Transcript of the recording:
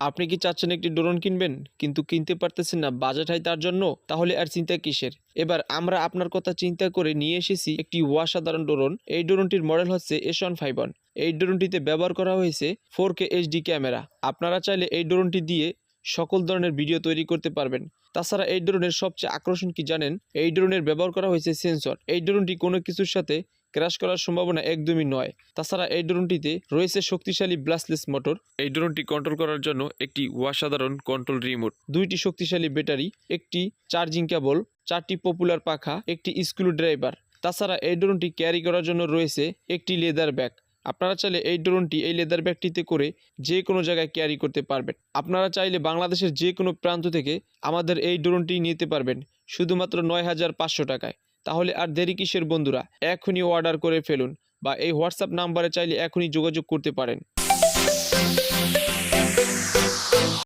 আপনি কি চাচ্ছেন একটি ড্রোন কিনবেন কিন্তু কিনতে পারতেছেন না, বাজেট হাই তার জন্য? তাহলে আর চিন্তা কিসের। এবার আমরা আপনার কথা চিন্তা করে নিয়ে এসেছি একটি অসাধারণ ড্রোন। এই ড্রোনটির মডেল হচ্ছে S151। এই ড্রোনটিতে ব্যবহার করা হয়েছে 4K HD ক্যামেরা। আপনারা চাইলে এই ড্রোনটি দিয়ে সকল ধরনের ভিডিও তৈরি করতে পারবেন। তাছাড়া এই ড্রোনের সবচেয়ে আকর্ষণ কি জানেন? এই ড্রোনের ব্যবহার করা হয়েছে সেন্সর। এই ড্রোনটি কোনো কিছুর সাথে ক্র্যাশ করার সম্ভাবনা একদমই নয়। তাছাড়া এই ড্রোনটিতে রয়েছে শক্তিশালী ব্লাস্টলেস মোটর। এই ড্রোনটি কন্ট্রোল করার জন্য একটি অসাধারণ কন্ট্রোল রিমোট, 2টি শক্তিশালী ব্যাটারি, একটি চার্জিং কেবল, 4টি পপুলার পাখা, একটি স্ক্রু ড্রাইভার। তাছাড়া এই ড্রোনটি ক্যারি করার জন্য রয়েছে একটি লেদার ব্যাগ। আপনারা চাইলে এই ড্রোনটি এই লেদার ব্যাগটিতে করে যে কোনো জায়গায় ক্যারি করতে পারবেন। আপনারা চাইলে বাংলাদেশের যে কোনো প্রান্ত থেকে আমাদের এই ড্রোনটি নিতে পারবেন শুধুমাত্র 9,500 টাকায়। তাহলে আর দেরি কিসের বন্ধুরা, এখনই অর্ডার করে ফেলুন বা এই হোয়াটসঅ্যাপ নাম্বারে চাইলে এখনই যোগাযোগ করতে পারেন।